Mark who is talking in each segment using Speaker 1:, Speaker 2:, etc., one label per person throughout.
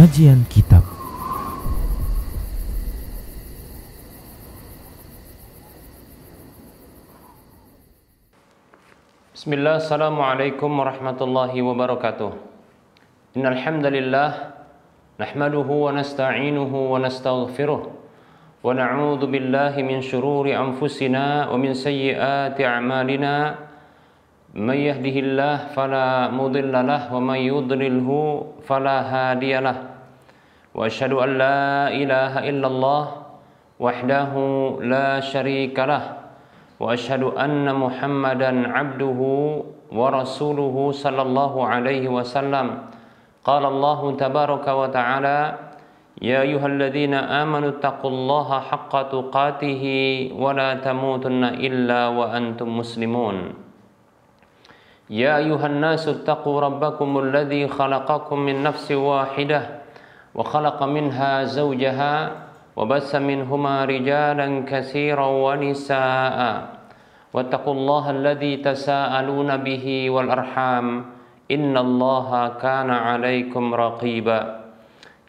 Speaker 1: Kajian Kitab.
Speaker 2: Bismillah, assalamualaikum warahmatullahi wabarakatuh. Innal hamdalillah nahmaduhu wa nasta'inuhu wa nastaghfiruh wa na'udzu billahi min shururi anfusina wa min sayyiati a'malina. May yahdihillahu fala mudilla lahu wa may yudlilhu fala hadiyalah. Wa asyhadu an la ilaha illallah wahdahu la syarika lah. Wa asyhadu anna Muhammadan abduhu wa rasuluhu sallallahu alaihi wasallam. Qala Allah tabaraka wa ta'ala, ya ayyuhalladzina amanu taqullaha haqqa tuqatih wa la tamutunna illa wa antum muslimun. Ya ayyuhan nasu taqu rabbakumul ladzi khalaqakum min nafsin wahidah wa khalaqa minha zawjaha wa bassa minhuma rijalan katsiran wa nisaa'a wattaqullaha alladzi tasaaluna bihi wal arham innallaha kana 'alaikum raqiba.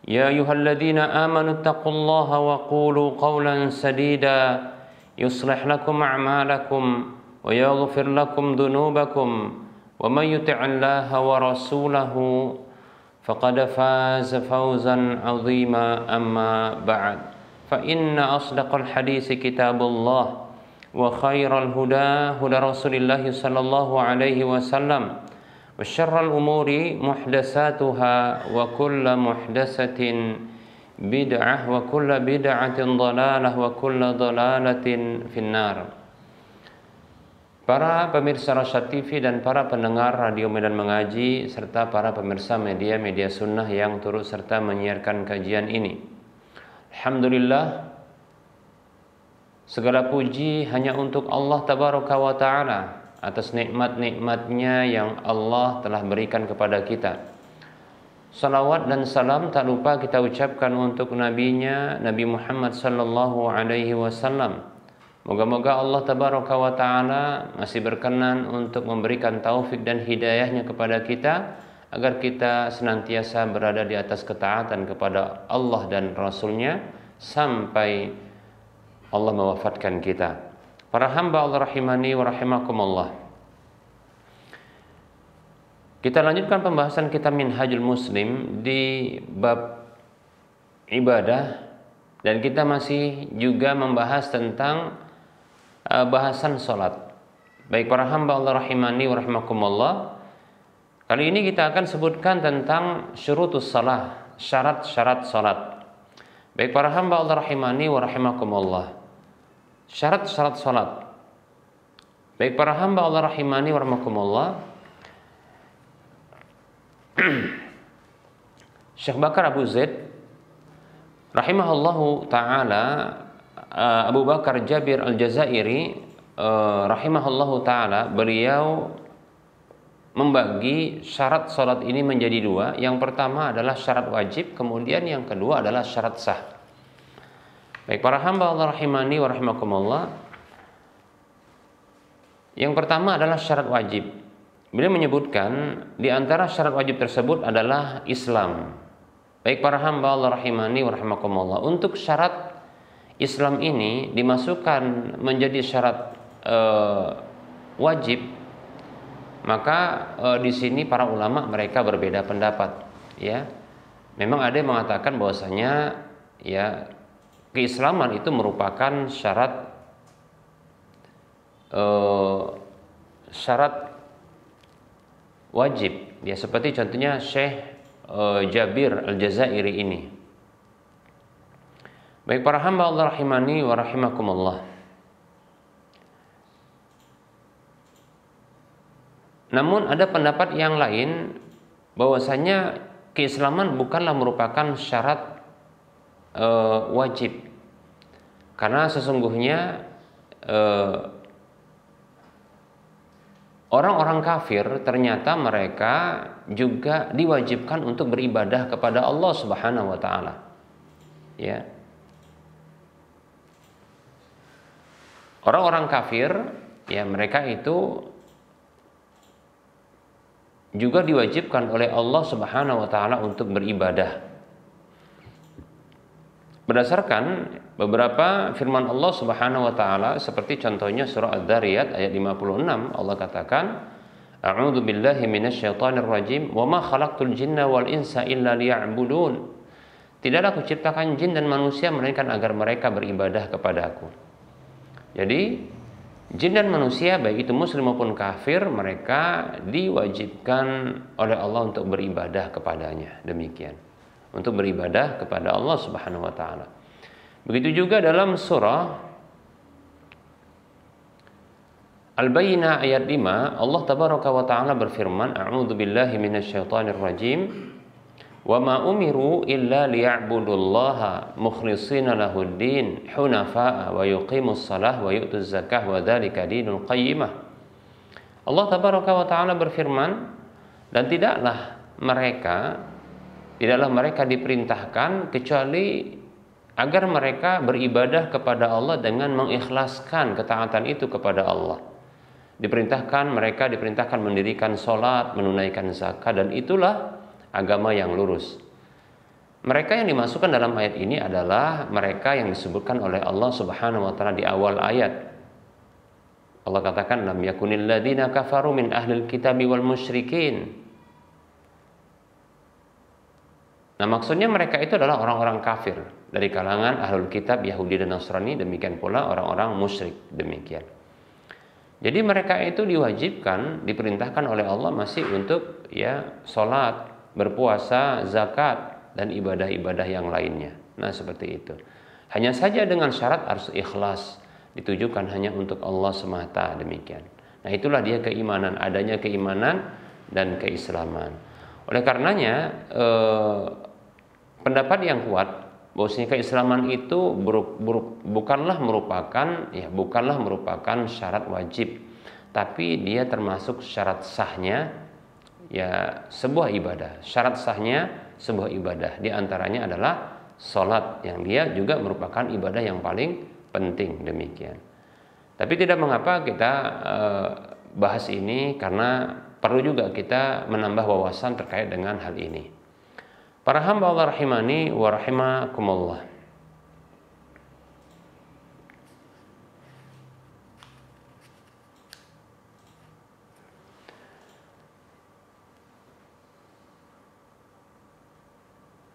Speaker 2: Ya ayyuhalladzina amanu taqullaha wa qulu qawlan sadida yuslih lakum a'malakum wa yaghfir lakum dhunubakum wa may yuti'illaha wa rasulahu faqad faza fawzan 'azima. Amma ba'd, fa inna asdaqal hadisi kitabullah wa khairal huda huda Rasulillah sallallahu alaihi wasallam wa syarral umuri muhdatsatuha wa kullu muhdatsatin bid'ah wa kullu bid'atin dhalalah wa kullu dhalalatin finnar. Para pemirsa Rasyad TV dan para pendengar Radio Medan Mengaji serta para pemirsa media sunnah yang turut serta menyiarkan kajian ini, alhamdulillah, segala puji hanya untuk Allah tabaraka wa ta'ala atas nikmat-nikmatnya yang Allah telah berikan kepada kita. Salawat dan salam tak lupa kita ucapkan untuk nabinya, Nabi Muhammad sallallahu alaihi wasallam. Moga-moga Allah tabaraka wa ta'ala masih berkenan untuk memberikan taufik dan hidayahnya kepada kita, agar kita senantiasa berada di atas ketaatan kepada Allah dan Rasulnya sampai Allah mewafatkan kita. Para hamba Allah rahimani wa rahimakumullah, kita lanjutkan pembahasan kita Minhajul Muslim di bab ibadah, dan kita masih juga membahas tentang bahasan salat. Baik para hamba Allah rahimani wa rahimakumullah, kali ini kita akan sebutkan tentang syurutus salah, syarat-syarat salat. Baik para hamba Allah rahimani wa rahimakumullah, syarat-syarat salat. Baik para hamba Allah rahimani wa rahimakumullah, Syekh Bakar Abu Zaid rahimahullahu ta'ala, Abu Bakar Jabir Al-Jazairi rahimahullahu ta'ala, beliau membagi syarat salat ini menjadi dua. Yang pertama adalah syarat wajib, kemudian yang kedua adalah syarat sah. Baik para hamba Allah rahimani wa rahimakumullah, yang pertama adalah syarat wajib. Beliau menyebutkan di antara syarat wajib tersebut adalah Islam. Baik para hamba Allah rahimani wa rahimakumullah, untuk syarat Islam ini dimasukkan menjadi syarat wajib, maka di sini para ulama mereka berbeda pendapat. Ya, memang ada yang mengatakan bahwasanya ya keislaman itu merupakan syarat wajib. Ya, seperti contohnya Syekh Jabir Al-Jazairi ini. Baik para hamba Allah rahimani wa rahimakumullah, namun ada pendapat yang lain bahwasanya keislaman bukanlah merupakan syarat wajib, karena sesungguhnya orang-orang kafir ternyata mereka juga diwajibkan untuk beribadah kepada Allah Subhanahu wa taala. Ya. Orang-orang kafir, ya mereka itu juga diwajibkan oleh Allah Subhanahu wa taala untuk beribadah. berdasarkan beberapa firman Allah Subhanahu wa taala seperti contohnya surah Adz-Dzariyat ayat 56, Allah katakan, A'udzu billahi minasyaitonir rajim, wa ma khalaqtul jinna wal insa illa liya'budun. Tidaklah aku ciptakan jin dan manusia melainkan agar mereka beribadah kepadaku. Jadi jin dan manusia baik itu muslim maupun kafir, mereka diwajibkan oleh Allah untuk beribadah kepadanya. Demikian. Untuk beribadah kepada Allah Subhanahu wa taala. Begitu juga dalam surah Al-Bayyinah ayat 5, Allah tabaraka wa taala berfirman, A'udzu billahi minasyaitonir rajim. Wa ma umiru illa liya'budullaha mukhlishina lahuddin hunafa'a wa yuqimus shalah wa yu'tuz zakah wa dzalika dinul qayyimah. Allah tabaraka wa taala berfirman, dan tidaklah mereka diperintahkan kecuali agar mereka beribadah kepada Allah dengan mengikhlaskan ketaatan itu kepada Allah. Mereka diperintahkan mendirikan sholat, menunaikan zakat, dan itulah agama yang lurus. Mereka yang dimasukkan dalam ayat ini adalah mereka yang disebutkan oleh Allah Subhanahu wa taala di awal ayat. Allah katakan, lam yakunil ladzina kafaru min ahlil kitabi wal musyrikin. Nah, maksudnya mereka itu adalah orang-orang kafir dari kalangan ahlul kitab Yahudi dan Nasrani, demikian pula orang-orang musyrik, demikian. Jadi mereka itu diwajibkan, diperintahkan oleh Allah masih untuk sholat, berpuasa, zakat, dan ibadah-ibadah yang lainnya. Nah, seperti itu. Hanya saja dengan syarat harus ikhlas, ditujukan hanya untuk Allah semata, demikian. Nah, itulah dia keimanan, adanya keimanan dan keislaman. Oleh karenanya pendapat yang kuat bahwasanya keislaman itu bukanlah merupakan syarat wajib, tapi dia termasuk syarat sahnya sebuah ibadah. Syarat sahnya sebuah ibadah di antaranya adalah salat, yang dia juga merupakan ibadah yang paling penting, demikian. Tapi tidak mengapa kita bahas ini, karena perlu juga kita menambah wawasan terkait dengan hal ini. Para hamba Allah rahimani wa rahimakumullah.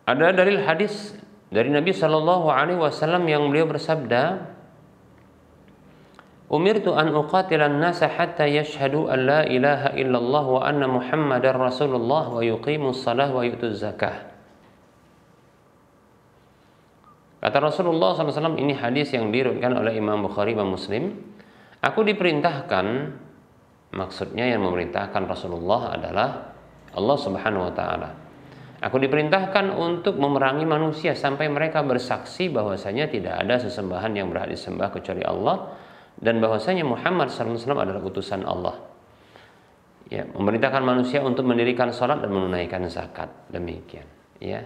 Speaker 2: Ada dalil hadis dari Nabi Shallallahu Alaihi Wasallam yang beliau bersabda, Umirtu an uqatilan nasa hatta yashhadu an la ilaha illallah wa anna Muhammadar Rasulullah wa yuqimus salah wa yu'tuz zakah. Kata Rasulullah SAW, ini hadis yang diriwayatkan oleh Imam Bukhari dan Muslim. Aku diperintahkan, maksudnya yang memerintahkan Rasulullah adalah Allah Subhanahu wa taala. Aku diperintahkan untuk memerangi manusia sampai mereka bersaksi bahwasanya tidak ada sesembahan yang berhak disembah kecuali Allah, dan bahwasanya Muhammad SAW adalah utusan Allah. Ya, memerintahkan manusia untuk mendirikan salat dan menunaikan zakat, demikian. Ya.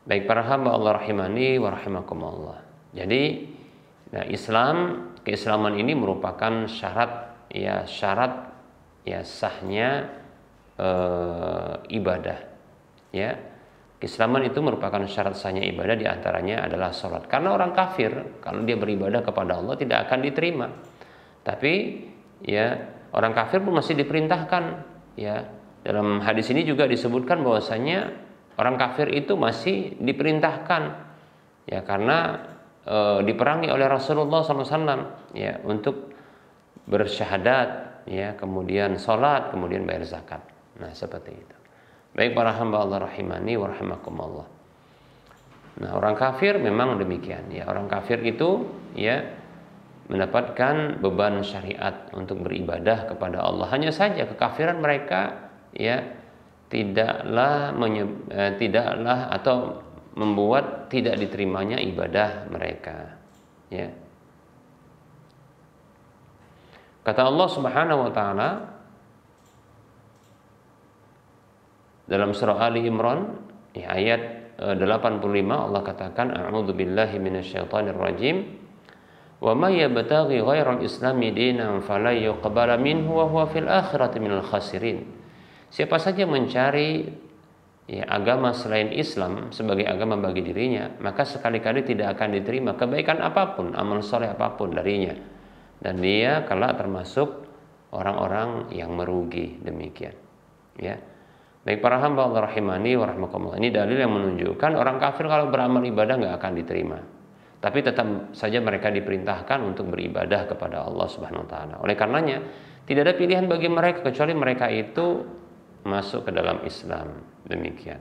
Speaker 2: Baik para hamba Allah rahimani wa rahimakumullah. Jadi, keislaman ini merupakan syarat sahnya ibadah. Ya, keislaman itu merupakan syarat sahnya ibadah, diantaranya adalah salat. Karena orang kafir kalau dia beribadah kepada Allah tidak akan diterima. Tapi orang kafir pun masih diperintahkan. Ya, dalam hadis ini juga disebutkan bahwasanya orang kafir itu masih diperintahkan, karena diperangi oleh Rasulullah SAW, untuk bersyahadat, kemudian sholat, kemudian bayar zakat. Nah, seperti itu. Baik para hamba Allah rahimani wa rahimakumullah. Nah, orang kafir memang demikian. Orang kafir itu mendapatkan beban syariat untuk beribadah kepada Allah. Hanya saja kekafiran mereka tidaklah atau membuat tidak diterimanya ibadah mereka. Kata Allah Subhanahu wa taala dalam surah Ali Imran ayat 85, Allah katakan, A'udzu billahi minasyaitonir rajim. Wa may yabtaghi ghairal islami dinan fala yuqbala minhu wa huwa fil akhirati minal khasirin. Siapa saja mencari ya agama selain Islam sebagai agama bagi dirinya, maka sekali-kali tidak akan diterima kebaikan apapun, amal soleh apapun darinya, dan dia kelak termasuk orang-orang yang merugi. Demikian, ya. Baik para hamba Allah rahimani wa rahmakumullah, ini dalil yang menunjukkan orang kafir kalau beramal ibadah nggak akan diterima, tapi tetap saja mereka diperintahkan untuk beribadah kepada Allah Subhanahu wa taala. Oleh karenanya tidak ada pilihan bagi mereka kecuali mereka itu masuk ke dalam Islam. Demikian.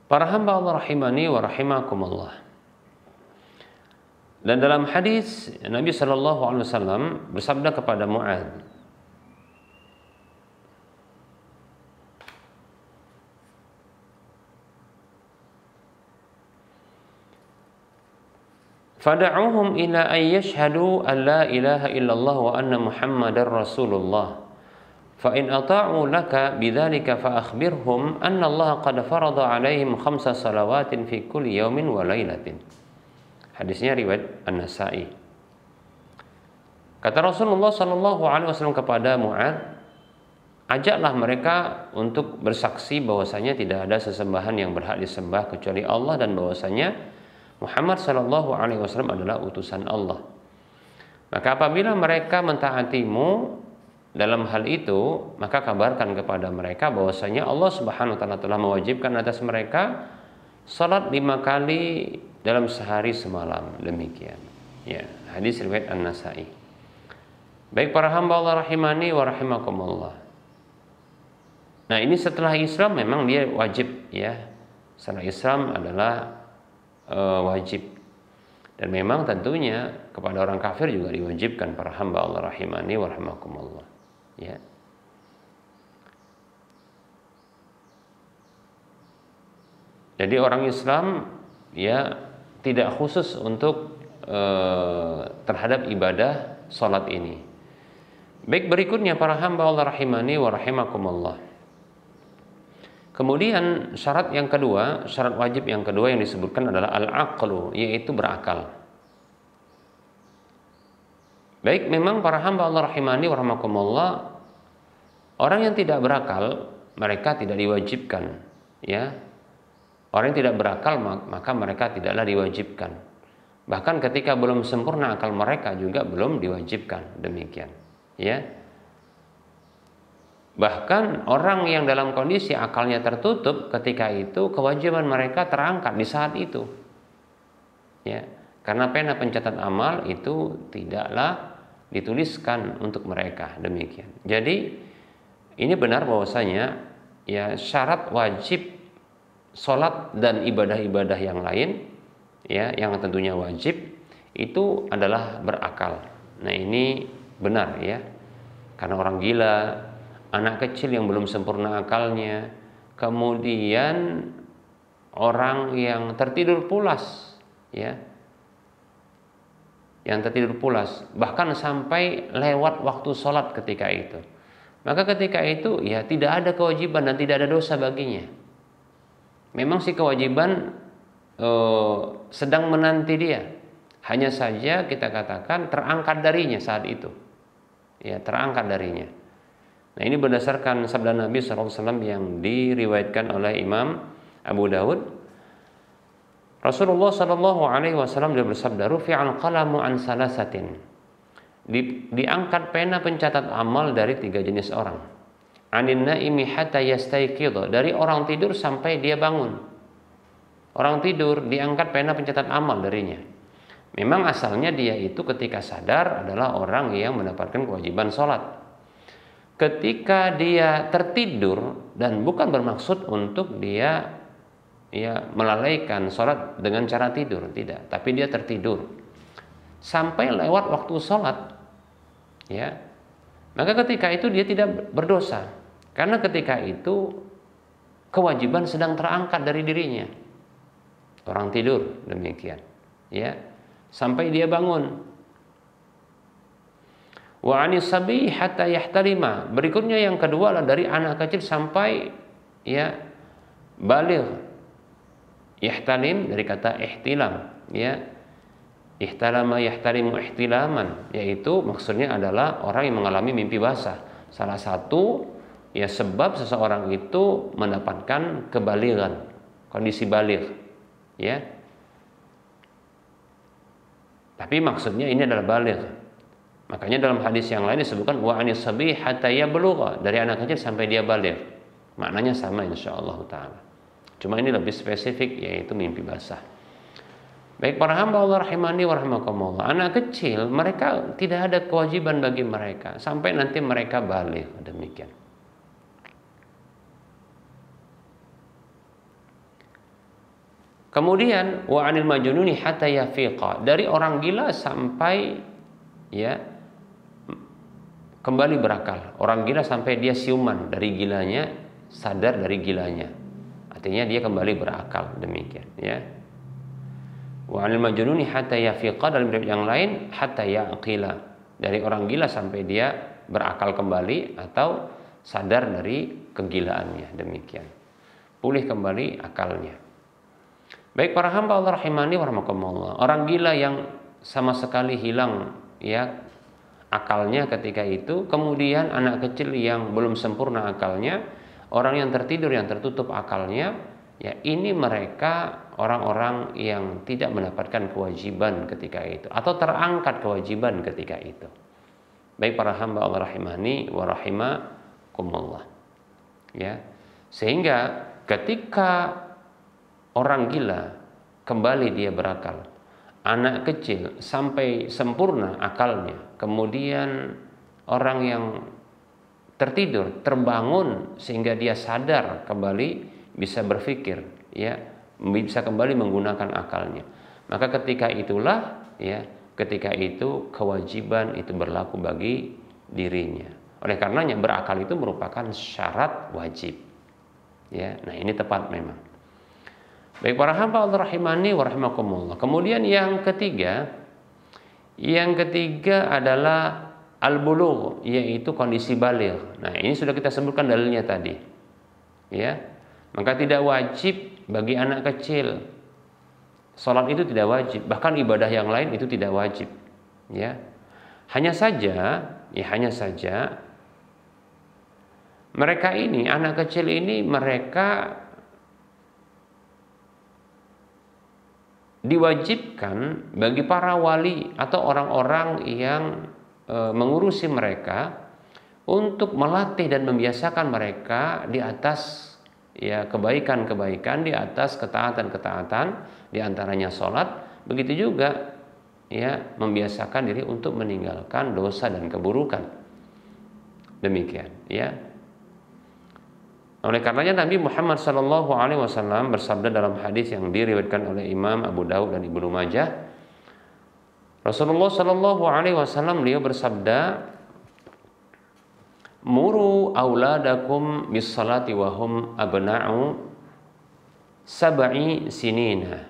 Speaker 2: Para hamba Allah rahimani wa rahimakumullah. Dan dalam hadis Nabi sallallahu alaihi wasallam bersabda kepada Mu'adz, "Fad'uhum ila an yashhadu an la ilaha illallah wa anna Muhammadar Rasulullah. Fa in ata'u laka bidzalika fa akhbirhum anna Allah qad farada 'alaihim khamsa salawatin fi kulli yaumin wa lailatin." Hadisnya riwayat An-Nasa'i. Kata Rasulullah sallallahu alaihi wasallam kepada Mu'adz, ajaklah mereka untuk bersaksi bahwasanya tidak ada sesembahan yang berhak disembah kecuali Allah dan bahwasanya Muhammad sallallahu alaihi wasallam adalah utusan Allah. Maka apabila mereka mentaatimu dalam hal itu, maka kabarkan kepada mereka bahwasanya Allah Subhanahu wa taala telah mewajibkan atas mereka salat 5 kali dalam sehari semalam. Demikian. Ya, hadis riwayat An-Nasa'i. Baik para hamba Allah rahimani wa rahimakumullah. Nah, ini setelah Islam memang dia wajib, ya. Setelah Islam adalah wajib. Dan memang tentunya kepada orang kafir juga diwajibkan para hamba Allah rahimani wa rahimakumullah. Ya. Jadi orang Islam ya tidak khusus untuk terhadap ibadah salat ini. Baik, berikutnya para hamba Allah rahimani wa rahimakumullah. Kemudian syarat yang kedua, syarat wajib yang kedua yang disebutkan adalah al-aqlu, yaitu berakal. Baik, memang para hamba Allah rahimani wa rahimakumullah, orang yang tidak berakal mereka tidak diwajibkan, ya. Orang yang tidak berakal maka mereka tidaklah diwajibkan. Bahkan ketika belum sempurna akal mereka juga belum diwajibkan. Demikian, ya. Bahkan orang yang dalam kondisi akalnya tertutup ketika itu kewajiban mereka terangkat di saat itu, ya, karena pena pencatat amal itu tidaklah dituliskan untuk mereka. Demikian. Jadi ini benar bahwasanya ya syarat wajib sholat dan ibadah-ibadah yang lain, ya, yang tentunya wajib itu adalah berakal. Nah, ini benar, ya, karena orang gila, anak kecil yang belum sempurna akalnya, kemudian orang yang tertidur pulas, ya, yang tertidur pulas, bahkan sampai lewat waktu sholat ketika itu, maka ketika itu ya tidak ada kewajiban dan tidak ada dosa baginya. Memang si kewajiban sedang menanti dia, hanya saja kita katakan terangkat darinya saat itu, ya, terangkat darinya. Nah, ini berdasarkan sabda Nabi SAW yang diriwayatkan oleh Imam Abu Daud. Rasulullah SAW dia bersabda, "Rufi'al qalamu an salasatin." Diangkat pena pencatat amal dari 3 jenis orang. Anin naimi hatta yastayqidha, dari orang tidur sampai dia bangun. Orang tidur diangkat pena pencatat amal darinya. Memang asalnya dia itu ketika sadar adalah orang yang mendapatkan kewajiban sholat. Ketika dia tertidur, dan bukan bermaksud untuk dia ya melalaikan sholat dengan cara tidur, tidak, tapi dia tertidur sampai lewat waktu sholat, ya, maka ketika itu dia tidak berdosa, karena ketika itu kewajiban sedang terangkat dari dirinya. Orang tidur, demikian, ya, sampai dia bangun. Wa anis sabi hatta yahtalima. Berikutnya yang kedua adalah dari anak kecil sampai ya baligh. Yahtalim dari kata ihtilam, ya. Ihtalama yahtalimu ihtilaman, yaitu maksudnya adalah orang yang mengalami mimpi basah. Salah satu ya sebab seseorang itu mendapatkan kebalighan, kondisi baligh, ya. Tapi maksudnya ini adalah baligh. Makanya dalam hadis yang lain disebutkan wa anis sabi hatta yablugha, dari anak kecil sampai dia baligh. Maknanya sama insyaallah taala. Cuma ini lebih spesifik, yaitu mimpi basah. Baik para hamba Allah rahimani wa rahimakumullah, anak kecil mereka tidak ada kewajiban bagi mereka sampai nanti mereka baligh, demikian. Kemudian wa anil majnuni hatta yafiqa, dari orang gila sampai ya kembali berakal. Orang gila sampai dia siuman dari gilanya, sadar dari gilanya. Artinya dia kembali berakal, demikian ya. Wa 'anil majnuni hatta yafiqa, dalam riwayat yang lain hatta yaqila, dari orang gila sampai dia berakal kembali atau sadar dari kegilaannya, demikian. Pulih kembali akalnya. Baik para hamba Allah rahimani wa rahmakumullah, orang gila yang sama sekali hilang ya akalnya ketika itu, kemudian anak kecil yang belum sempurna akalnya, orang yang tertidur yang tertutup akalnya, ya ini mereka orang-orang yang tidak mendapatkan kewajiban ketika itu atau terangkat kewajiban ketika itu. Baik para hamba Allah rahimani wa rahimakumullah. Ya. Sehingga ketika orang gila kembali dia berakal, anak kecil sampai sempurna akalnya, kemudian orang yang tertidur terbangun sehingga dia sadar kembali, bisa berpikir, ya, bisa kembali menggunakan akalnya. Maka ketika itulah, ya, ketika itu kewajiban itu berlaku bagi dirinya. Oleh karenanya berakal itu merupakan syarat wajib. Ya, nah ini tepat memang. Baik para hamba Allah rahimani wa rahimakumullah. Kemudian yang ketiga adalah al-bulugh, yaitu kondisi baligh. Nah, ini sudah kita sebutkan dalilnya tadi. Ya. Maka tidak wajib bagi anak kecil. Salat itu tidak wajib, bahkan ibadah yang lain itu tidak wajib. Ya. Hanya saja mereka ini, anak kecil ini, mereka diwajibkan bagi para wali atau orang-orang yang mengurusi mereka untuk melatih dan membiasakan mereka di atas ya kebaikan-kebaikan, di atas ketaatan-ketaatan, di antaranya sholat. Begitu juga ya membiasakan diri untuk meninggalkan dosa dan keburukan. Demikian ya. Oleh karenanya Nabi Muhammad SAW bersabda dalam hadis yang diriwayatkan oleh Imam Abu Daud dan Ibnu Majah. Rasulullah SAW beliau bersabda, muru auladakum bis salati wa hum abna'u sab'i sinina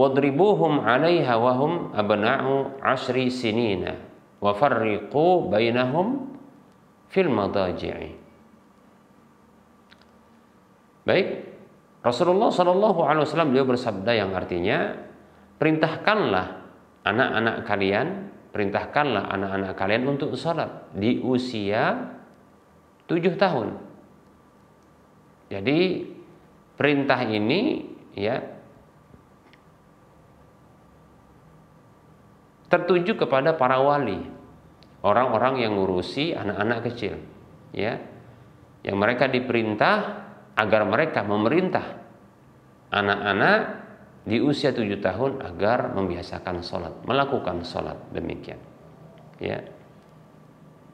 Speaker 2: wadribuhum 'alaiha wa hum abna'u 10 sinina wa farriqu bainahum fil madaji'i. Baik, Rasulullah SAW beliau bersabda yang artinya, perintahkanlah anak-anak kalian untuk sholat di usia 7 tahun. Jadi perintah ini ya tertuju kepada para wali, orang-orang yang ngurusi anak-anak kecil, ya, yang mereka diperintah agar mereka memerintah anak-anak di usia 7 tahun agar membiasakan sholat, melakukan sholat, demikian, ya,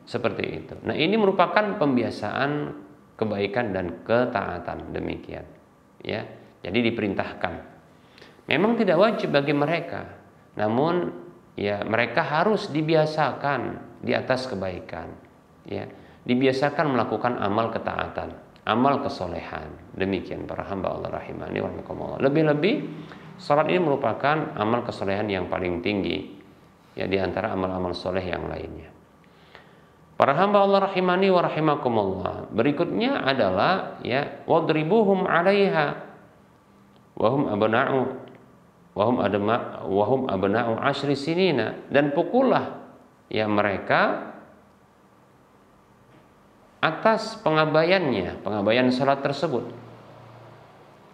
Speaker 2: seperti itu. Nah, ini merupakan pembiasaan kebaikan dan ketaatan, demikian, ya. Jadi diperintahkan. Memang tidak wajib bagi mereka, namun ya mereka harus dibiasakan di atas kebaikan, ya, dibiasakan melakukan amal ketaatan, amal kesolehan. Demikian para hamba Allah rahimani wa rahimakumullah. Lebih-lebih salat ini merupakan amal kesolehan yang paling tinggi, ya, di antara amal-amal soleh yang lainnya. Para hamba Allah rahimani wa rahimakumullah. Berikutnya adalah ya wadribuhum 'alaiha wa hum abna'u 10 sinina, dan pukullah ya mereka atas pengabaian salat tersebut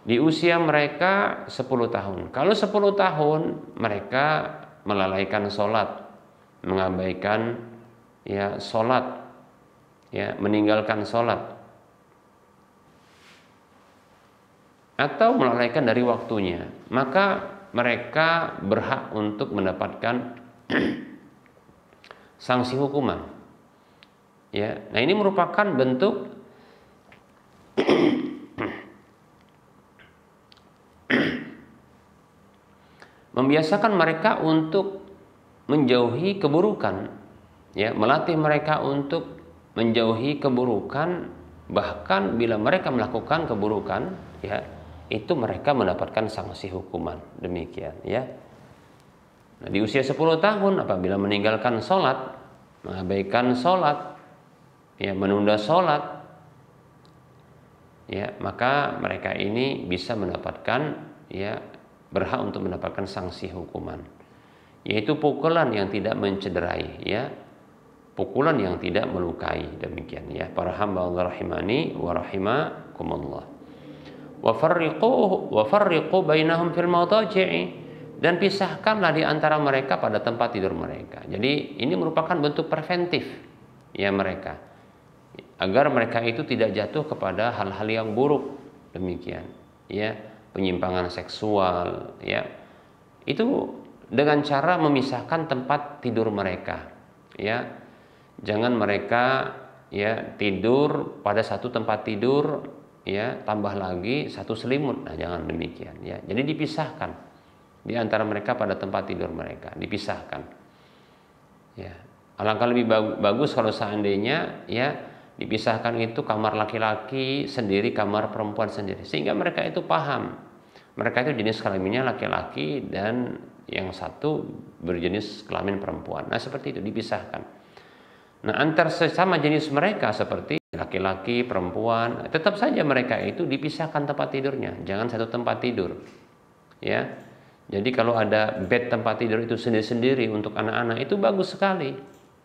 Speaker 2: di usia mereka 10 tahun. Kalau 10 tahun mereka melalaikan salat, mengabaikan ya salat, ya meninggalkan salat, atau melalaikan dari waktunya, maka mereka berhak untuk mendapatkan sanksi hukuman. Ya, nah ini merupakan bentuk membiasakan mereka untuk menjauhi keburukan, ya, melatih mereka untuk menjauhi keburukan, bahkan bila mereka melakukan keburukan, ya, itu mereka mendapatkan sanksi hukuman. Demikian, ya. Nah, di usia 10 tahun apabila meninggalkan sholat, mengabaikan sholat, ya, menunda sholat, ya, maka mereka ini bisa mendapatkan, ya, berhak untuk mendapatkan sanksi hukuman, yaitu pukulan yang tidak mencederai, ya, pukulan yang tidak melukai. Demikian, ya, para hamba Allah rahimani wa rahimakumullah. Wa farriqu bainahum fil madaji'i, dan pisahkanlah di antara mereka pada tempat tidur mereka. Jadi ini merupakan bentuk preventif, ya, mereka, agar mereka itu tidak jatuh kepada hal-hal yang buruk. Demikian, ya, penyimpangan seksual, ya, itu dengan cara memisahkan tempat tidur mereka, ya. Jangan mereka, ya, tidur pada satu tempat tidur, ya, tambah lagi satu selimut. Nah, jangan demikian, ya. Jadi dipisahkan di antara mereka pada tempat tidur mereka, dipisahkan. Ya, alangkah lebih bagus kalau seandainya, ya, dipisahkan itu kamar laki-laki sendiri, kamar perempuan sendiri, sehingga mereka itu paham mereka itu jenis kelaminnya laki-laki dan yang satu berjenis kelamin perempuan. Nah, seperti itu dipisahkan. Nah, antar sesama jenis mereka seperti laki-laki, perempuan, tetap saja mereka itu dipisahkan tempat tidurnya, jangan satu tempat tidur, ya. Jadi kalau ada bed tempat tidur itu sendiri-sendiri untuk anak-anak itu bagus sekali,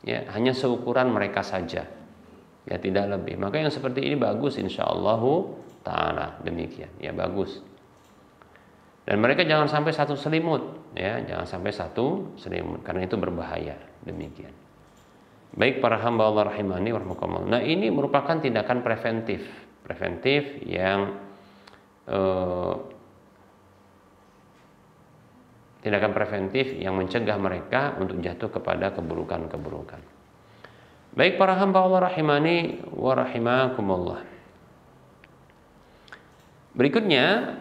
Speaker 2: ya, hanya seukuran mereka saja, ya, tidak lebih. Maka yang seperti ini bagus insyaallah taala. Demikian, ya, bagus. Dan mereka jangan sampai satu selimut, ya, jangan sampai satu selimut karena itu berbahaya. Demikian. Baik para hamba Allah rahimani warahmatullah. Nah, ini merupakan tindakan preventif yang tindakan preventif yang mencegah mereka untuk jatuh kepada keburukan-keburukan. Baik para hamba Allah rahimani wa rahimakumullah. Berikutnya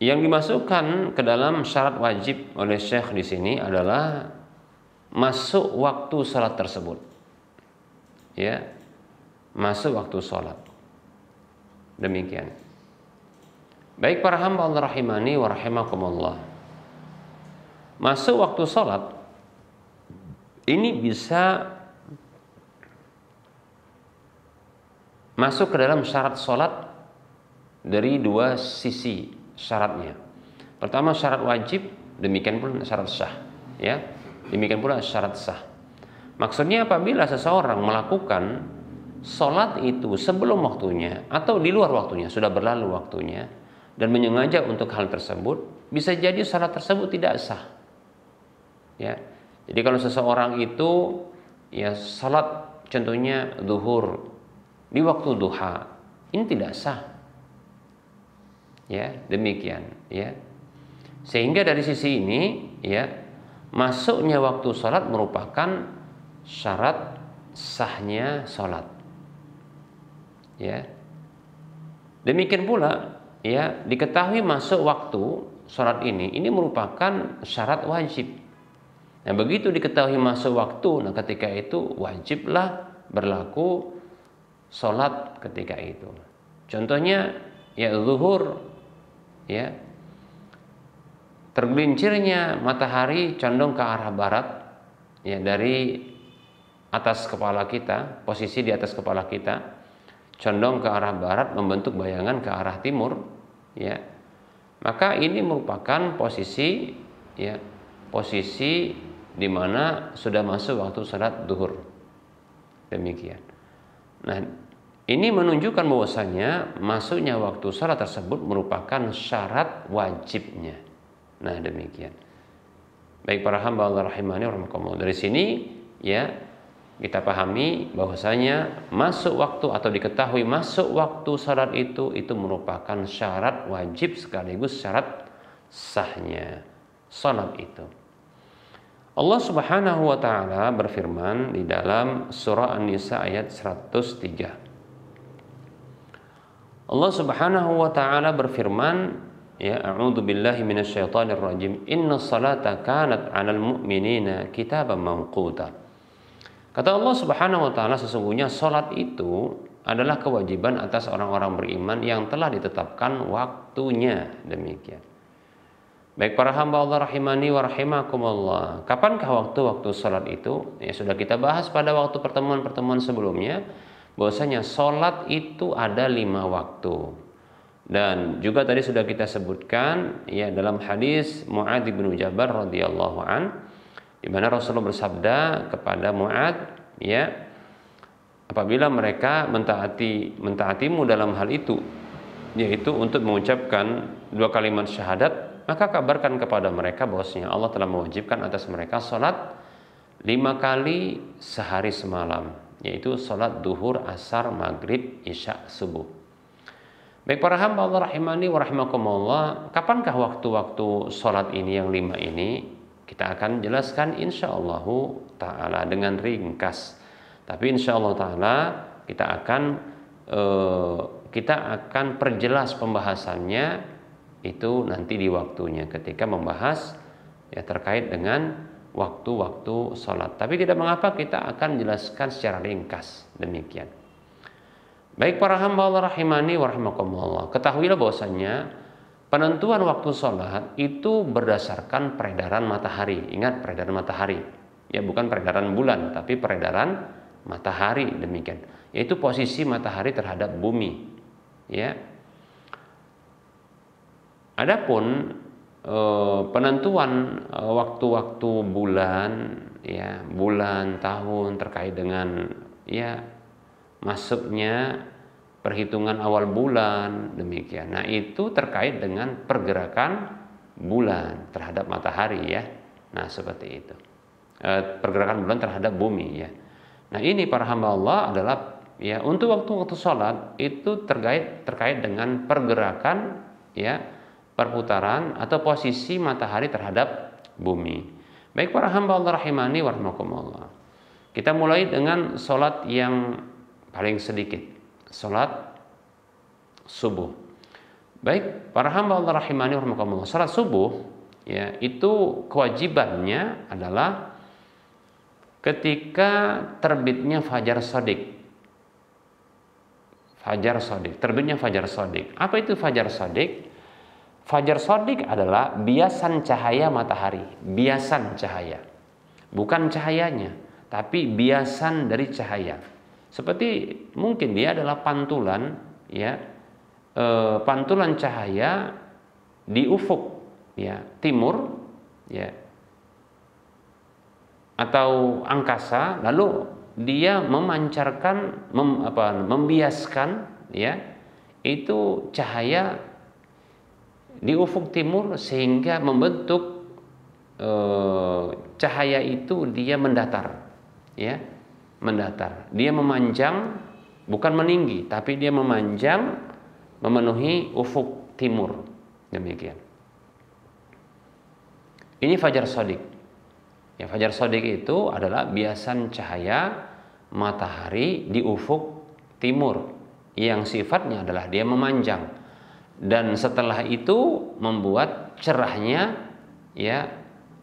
Speaker 2: yang dimasukkan ke dalam syarat wajib oleh Syekh di sini adalah masuk waktu salat tersebut. Ya, masuk waktu salat. Demikian. Baik para hamba Allah rahimani wa rahimakumullah. Masuk waktu salat ini bisa masuk ke dalam syarat salat dari dua sisi syaratnya. Pertama syarat wajib, demikian pula syarat sah, ya. Demikian pula syarat sah. Maksudnya apabila seseorang melakukan sholat itu sebelum waktunya atau di luar waktunya, sudah berlalu waktunya, dan menyengaja untuk hal tersebut, bisa jadi sholat tersebut tidak sah. Ya. Jadi kalau seseorang itu, ya, sholat contohnya zuhur di waktu duha, ini tidak sah. Ya, demikian, ya. Sehingga dari sisi ini, ya, masuknya waktu sholat merupakan syarat sahnya sholat, ya. Demikian pula, ya, diketahui masuk waktu sholat ini merupakan syarat wajib. Nah, begitu diketahui masuk waktu, nah ketika itu wajiblah berlaku sholat ketika itu. Contohnya, ya, zuhur, ya, tergelincirnya matahari condong ke arah barat, ya, dari atas kepala kita, posisi di atas kepala kita, condong ke arah barat, membentuk bayangan ke arah timur, ya, maka ini merupakan posisi, ya, posisi di mana sudah masuk waktu salat duhur. Demikian. Nah, ini menunjukkan bahwasanya masuknya waktu salat tersebut merupakan syarat wajibnya. Nah, demikian. Baik para hamba Allah rahimani wa rahimakumullah. Dari sini, ya, kita pahami bahwasanya masuk waktu atau diketahui masuk waktu salat itu merupakan syarat wajib sekaligus syarat sahnya salat itu. Allah Subhanahu wa taala berfirman di dalam surah An-Nisa ayat 103. Allah Subhanahu wa taala berfirman, ya, a'udzu billahi minasyaitonir rajim. Innas salata kanat 'alal mu'minina kitaban mawquta. Kata Allah Subhanahu wa taala, sesungguhnya salat itu adalah kewajiban atas orang-orang beriman yang telah ditetapkan waktunya. Demikian. Baik para hamba Allah rahimani wa rahimakumullah. Kapankah waktu-waktu salat itu? Ya, sudah kita bahas pada waktu pertemuan-pertemuan sebelumnya bahwasanya salat itu ada 5 waktu. Dan juga tadi sudah kita sebutkan, ya, dalam hadis Mu'adz bin Jabal radhiyallahu an, di mana Rasulullah bersabda kepada Mu'adz, ya, apabila mereka mentaatimu dalam hal itu, yaitu untuk mengucapkan 2 kalimat syahadat, maka kabarkan kepada mereka bahwasanya Allah telah mewajibkan atas mereka salat 5 kali sehari semalam, yaitu salat duhur, asar, maghrib, isya, subuh. Baik para hamba Allah rahimani wa rahimakumullah, kapankah waktu-waktu salat ini yang 5 ini? Kita akan jelaskan insyaallah ta'ala dengan ringkas. Tapi insyaallah ta'ala kita akan perjelas pembahasannya itu nanti di waktunya ketika membahas, ya, terkait dengan waktu-waktu salat. Tapi tidak mengapa, kita akan jelaskan secara ringkas. Demikian. Baik para hamba Allah rahimani wa rahimakumullah, ketahuilah bahwasanya penentuan waktu sholat itu berdasarkan peredaran matahari. Ingat, peredaran matahari, ya, bukan peredaran bulan, tapi peredaran matahari. Demikian, yaitu posisi matahari terhadap bumi, ya. Adapun penentuan waktu-waktu bulan, ya, bulan, tahun terkait dengan, ya, masuknya perhitungan awal bulan, demikian. Nah, itu terkait dengan pergerakan bulan terhadap matahari, ya. Nah, seperti itu. Pergerakan bulan terhadap bumi, ya. Nah, ini para hamba Allah adalah, ya, untuk waktu-waktu sholat itu terkait dengan pergerakan, ya, perputaran atau posisi matahari terhadap bumi. Baik para hamba Allah rahimani wa rahimakumullah. Kita mulai dengan sholat yang paling sedikit, sholat subuh. Baik para hamba Allah rahimani wa rahimakumullah, sholat subuh, ya, itu kewajibannya adalah ketika terbitnya fajar shadiq. Fajar shadiq, terbitnya fajar shadiq. Apa itu fajar shadiq? Fajar shadiq adalah biasan cahaya matahari, biasan cahaya. Bukan cahayanya, tapi biasan dari cahaya. Seperti mungkin dia adalah pantulan, ya, pantulan cahaya di ufuk, ya, timur, ya, atau angkasa, lalu dia memancarkan, membiaskan, ya, itu cahaya di ufuk timur sehingga membentuk cahaya itu dia mendatar, ya, mendatar. Dia memanjang, bukan meninggi, tapi dia memanjang memenuhi ufuk timur. Demikian. Ini fajar shadiq. Ya, fajar shadiq itu adalah biasan cahaya matahari di ufuk timur yang sifatnya adalah dia memanjang, dan setelah itu membuat cerahnya, ya,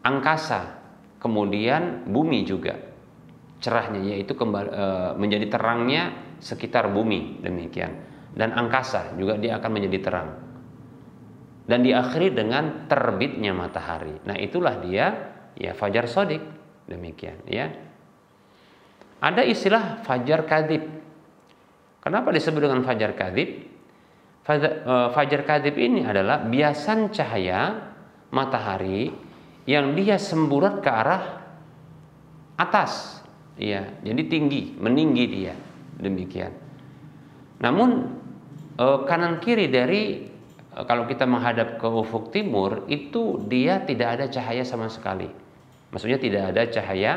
Speaker 2: angkasa, kemudian bumi juga cerahnya, yaitu menjadi terangnya sekitar bumi. Demikian. Dan angkasa juga dia akan menjadi terang, dan diakhiri dengan terbitnya matahari. Nah, itulah dia, ya, fajar shadiq. Demikian, ya. ada istilah fajar kadzib. Kenapa disebut dengan fajar kadzib? Fajar kadzib ini adalah biasan cahaya matahari yang dia semburat ke arah atas, ya, jadi tinggi, meninggi dia, demikian. Namun kanan kiri dari kalau kita menghadap ke ufuk timur itu dia tidak ada cahaya sama sekali. Maksudnya tidak ada cahaya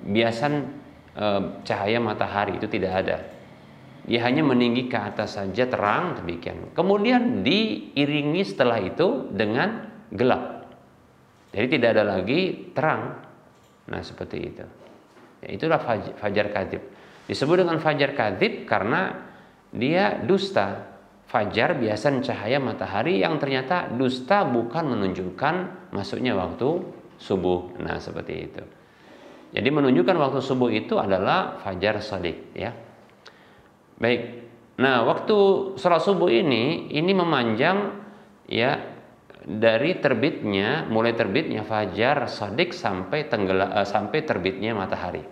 Speaker 2: biasan cahaya matahari, itu tidak ada. Dia hanya meninggi ke atas saja, terang, demikian. Kemudian diiringi setelah itu dengan gelap. Jadi tidak ada lagi terang. Nah, seperti itu. Ya, itulah fajar kadzib. Disebut dengan fajar kadzib karena dia dusta. Fajar biasan cahaya matahari yang ternyata dusta, bukan menunjukkan masuknya waktu subuh. Nah, seperti itu. Jadi menunjukkan waktu subuh itu adalah fajar shadiq, ya. Baik. Nah, waktu sholat subuh ini memanjang, ya, dari terbitnya, mulai terbitnya fajar shadiq sampai sampai terbitnya matahari.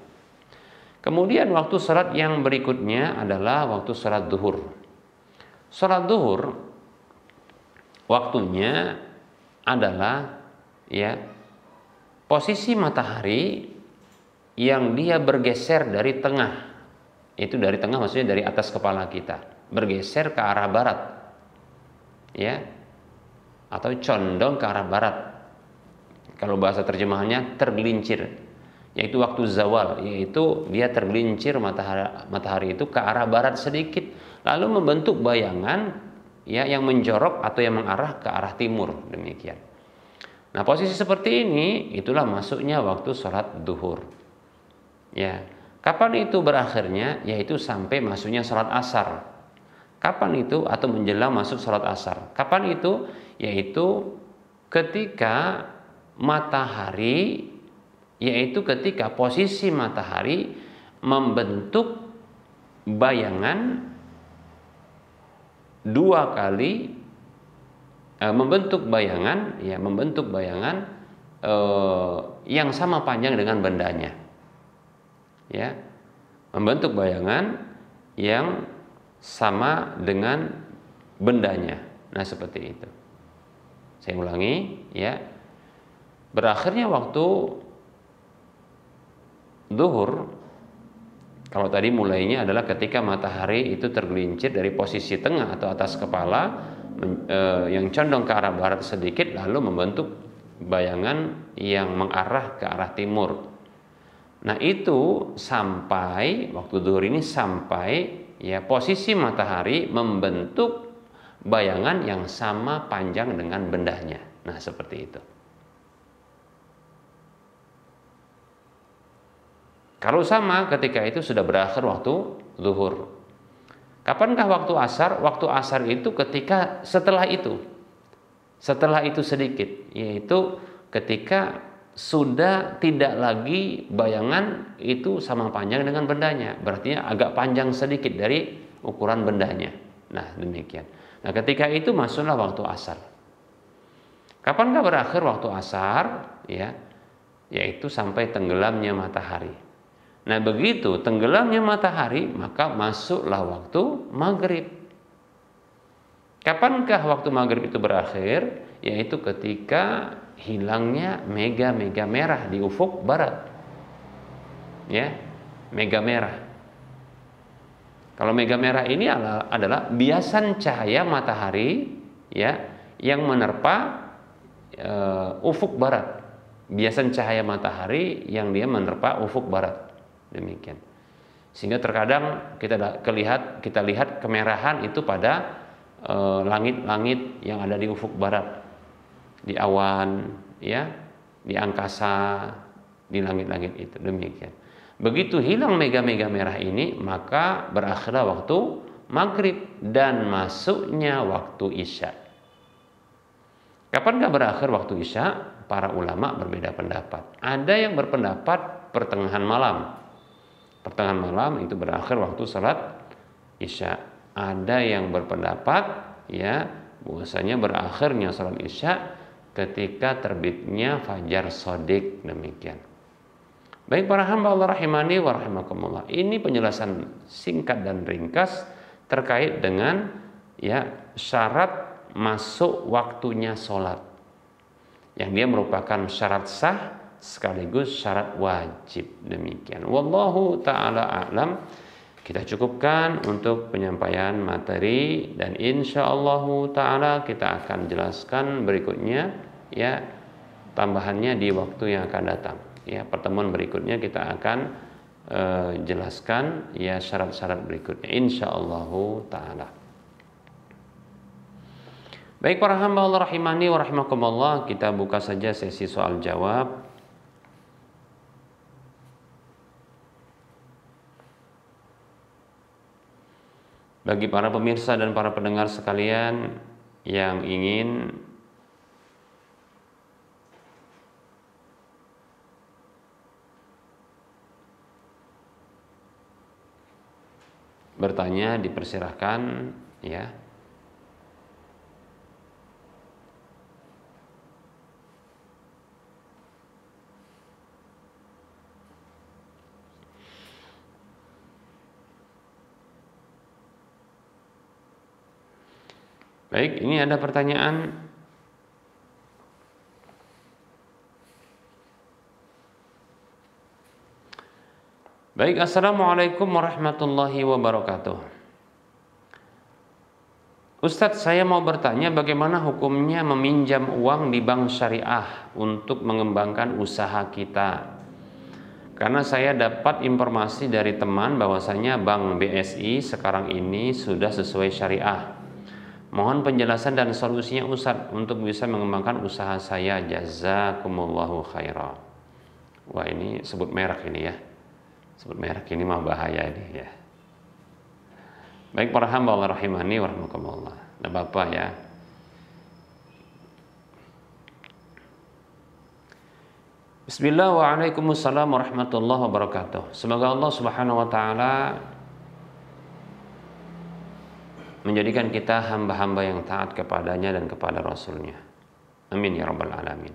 Speaker 2: Kemudian waktu sholat yang berikutnya adalah waktu sholat duhur. Sholat duhur waktunya adalah, ya, posisi matahari yang dia bergeser dari tengah. Itu dari tengah maksudnya dari atas kepala kita, bergeser ke arah barat, ya, atau condong ke arah barat. Kalau bahasa terjemahannya tergelincir, yaitu waktu zawal, yaitu dia tergelincir matahari itu ke arah barat sedikit, lalu membentuk bayangan, ya, yang menjorok atau yang mengarah ke arah timur, demikian. Nah, posisi seperti ini itulah masuknya waktu sholat duhur, ya. Kapan itu berakhirnya? Yaitu sampai masuknya sholat asar. Kapan itu? Atau menjelang masuk sholat asar. Kapan itu? Yaitu ketika matahari, yaitu ketika posisi matahari membentuk bayangan dua kali, membentuk bayangan yang sama panjang dengan bendanya. Ya, membentuk bayangan yang sama dengan bendanya. Nah, seperti itu. Saya ulangi, ya. Berakhirnya waktu duhur, kalau tadi mulainya adalah ketika matahari itu tergelincir dari posisi tengah atau atas kepala yang condong ke arah barat sedikit, lalu membentuk bayangan yang mengarah ke arah timur. Nah, itu sampai waktu duhur ini sampai, ya, posisi matahari membentuk bayangan yang sama panjang dengan bendanya. Nah, seperti itu. Kalau sama ketika itu sudah berakhir waktu zuhur. Kapankah waktu asar? Waktu asar itu ketika setelah itu sedikit, yaitu ketika sudah tidak lagi bayangan itu sama panjang dengan bendanya, berarti agak panjang sedikit dari ukuran bendanya. Nah, demikian. Nah, ketika itu masuklah waktu asar. Kapankah berakhir waktu asar? Ya, yaitu sampai tenggelamnya matahari. Nah, begitu tenggelamnya matahari, maka masuklah waktu maghrib. Kapankah waktu maghrib itu berakhir? Yaitu ketika hilangnya mega-mega merah di ufuk barat. Ya, mega merah. Kalau mega merah ini adalah biasan cahaya matahari, ya, yang menerpa ufuk barat. Biasan cahaya matahari yang dia menerpa ufuk barat. Demikian. Sehingga terkadang kita lihat kemerahan itu pada langit-langit yang ada di ufuk barat, di awan, ya, di angkasa, di langit-langit itu. Demikian. Begitu hilang mega-mega merah ini, maka berakhirlah waktu maghrib dan masuknya waktu isya. Kapankah berakhir waktu isya? Para ulama berbeda pendapat. Ada yang berpendapat pertengahan malam. Pertengahan malam itu berakhir waktu salat isya. Ada yang berpendapat, ya, bahwasanya berakhirnya salat isya ketika terbitnya fajar shadiq, demikian. Baik para hamba Allah rahimani wa rahimakumullah. Ini penjelasan singkat dan ringkas terkait dengan ya syarat masuk waktunya sholat, yang dia merupakan syarat sah sekaligus syarat wajib. Demikian. Wallahu ta'ala a'lam. Kita cukupkan untuk penyampaian materi dan insyaallah ta'ala kita akan jelaskan berikutnya ya tambahannya di waktu yang akan datang. Ya, pertemuan berikutnya kita akan jelaskan ya syarat-syarat berikutnya insyaallah ta'ala. Baik para hamba Allah rahimani wa rahimakumullah, kita buka saja sesi soal jawab. Bagi para pemirsa dan para pendengar sekalian yang ingin bertanya dipersilahkan ya. Baik, ini ada pertanyaan. Baik, assalamualaikum warahmatullahi wabarakatuh. Ustadz, saya mau bertanya bagaimana hukumnya meminjam uang di bank syariah untuk mengembangkan usaha kita. Karena saya dapat informasi dari teman bahwasanya bank BSI sekarang ini sudah sesuai syariah. Mohon penjelasan dan solusinya Ustadz untuk bisa mengembangkan usaha saya. Jazakumullahu khairan. Wah, ini sebut merek ini ya. Sebut merek ini mah bahaya ini ya. Baik para hamba Allah rahimani wa rahimakumullah. Nah, Bapak ya. Bismillah wa alaikumussalam warahmatullahi wabarakatuh. Semoga Allah Subhanahu wa taala menjadikan kita hamba-hamba yang taat kepadanya dan kepada Rasulnya. Amin ya rabbal alamin.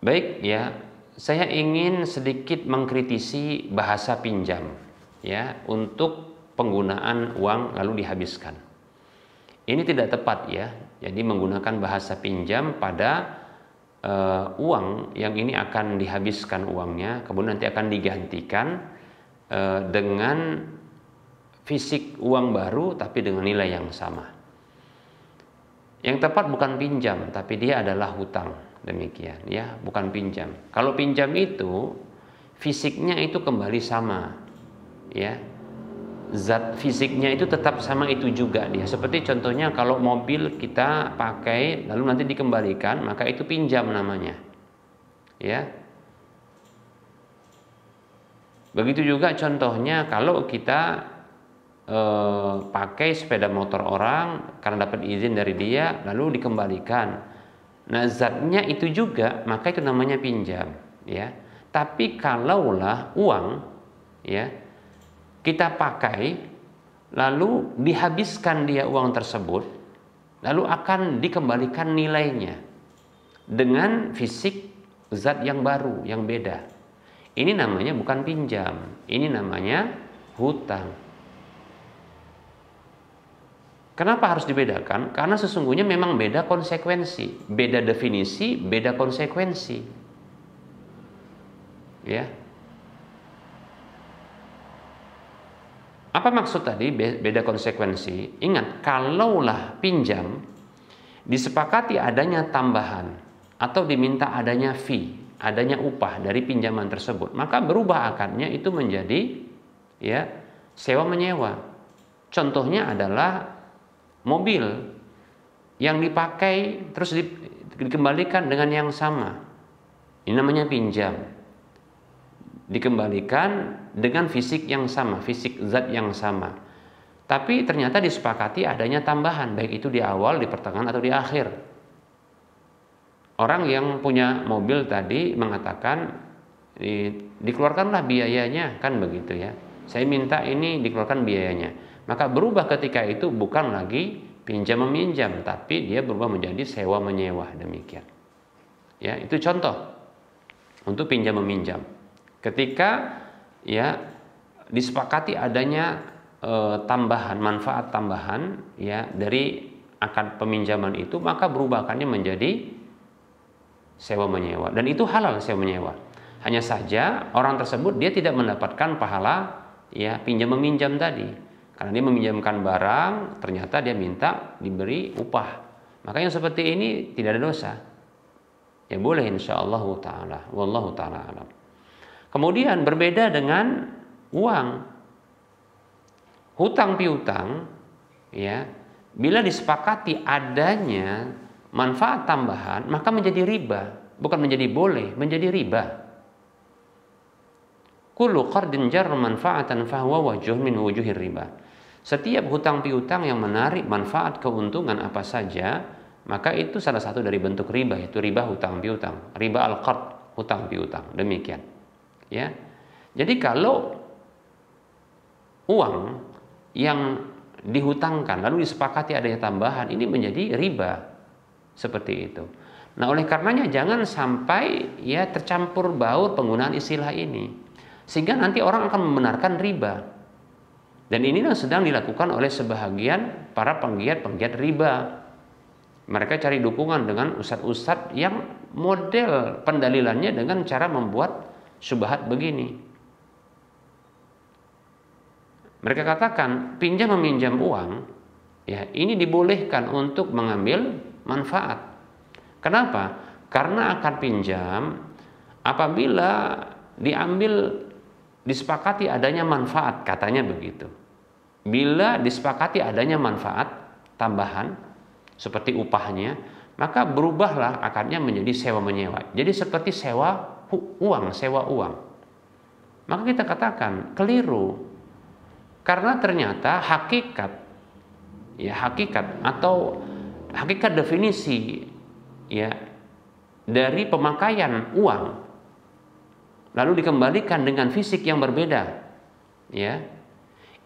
Speaker 2: Baik ya, saya ingin sedikit mengkritisi bahasa pinjam ya untuk penggunaan uang lalu dihabiskan. Ini tidak tepat ya. Jadi menggunakan bahasa pinjam pada uang yang ini akan dihabiskan uangnya, kemudian nanti akan digantikan dengan fisik uang baru tapi dengan nilai yang sama. Yang tepat bukan pinjam, tapi dia adalah hutang. Demikian ya, bukan pinjam. Kalau pinjam itu fisiknya itu kembali sama. Ya. Zat fisiknya itu tetap sama itu juga dia. Seperti contohnya kalau mobil kita pakai lalu nanti dikembalikan, maka itu pinjam namanya. Ya. Begitu juga contohnya kalau kita pakai sepeda motor orang karena dapat izin dari dia lalu dikembalikan. Nah, zatnya itu juga, maka itu namanya pinjam, ya. Tapi kalaulah uang ya kita pakai lalu dihabiskan dia uang tersebut, lalu akan dikembalikan nilainya dengan fisik zat yang baru, yang beda. Ini namanya bukan pinjam, ini namanya hutang. Kenapa harus dibedakan? Karena sesungguhnya memang beda konsekuensi, beda definisi, beda konsekuensi. Ya. Apa maksud tadi beda konsekuensi? Ingat, kalaulah pinjam disepakati adanya tambahan atau diminta adanya fee, adanya upah dari pinjaman tersebut, maka berubah akadnya itu menjadi ya sewa menyewa. Contohnya adalah mobil yang dipakai terus dikembalikan dengan yang sama. Ini namanya pinjam. Dikembalikan dengan fisik yang sama, fisik zat yang sama. Tapi ternyata disepakati adanya tambahan, baik itu di awal, di pertengahan atau di akhir. Orang yang punya mobil tadi mengatakan dikeluarkanlah biayanya, kan begitu ya. Saya minta ini dikeluarkan biayanya. Maka berubah ketika itu bukan lagi pinjam meminjam, tapi dia berubah menjadi sewa menyewa, demikian. Ya, itu contoh untuk pinjam meminjam. Ketika ya disepakati adanya tambahan, manfaat tambahan ya dari akad peminjaman itu, maka berubahkannya menjadi sewa menyewa, dan itu halal sewa menyewa. Hanya saja orang tersebut dia tidak mendapatkan pahala ya pinjam meminjam tadi, karena dia meminjamkan barang, ternyata dia minta diberi upah. Maka yang seperti ini tidak ada dosa. Ya boleh insyaallah taala, wallahu taala alam. Kemudian berbeda dengan uang. Hutang piutang ya, bila disepakati adanya manfaat tambahan, maka menjadi riba, bukan menjadi boleh, menjadi riba. Kullu qardin jarra manfaatan fahuwa wajhun min wujuhir riba. Setiap hutang piutang yang menarik manfaat keuntungan apa saja, maka itu salah satu dari bentuk riba, yaitu riba hutang piutang, riba al-qard, hutang piutang. Demikian. Ya. Jadi kalau uang yang dihutangkan lalu disepakati adanya tambahan, ini menjadi riba. Seperti itu. Nah, oleh karenanya jangan sampai ya tercampur baur penggunaan istilah ini, sehingga nanti orang akan membenarkan riba. Dan inilah sedang dilakukan oleh sebahagian para penggiat riba. Mereka cari dukungan dengan ustadz-ustadz yang model pendalilannya dengan cara membuat syubhat begini. Mereka katakan pinjam meminjam uang ya ini dibolehkan untuk mengambil manfaat. Kenapa? Karena akad pinjam apabila diambil disepakati adanya manfaat, katanya begitu. Bila disepakati adanya manfaat tambahan seperti upahnya, maka berubahlah akadnya menjadi sewa menyewa. Jadi seperti sewa uang. Maka kita katakan keliru. Karena ternyata hakikat atau hakikat definisi ya dari pemakaian uang lalu dikembalikan dengan fisik yang berbeda, ya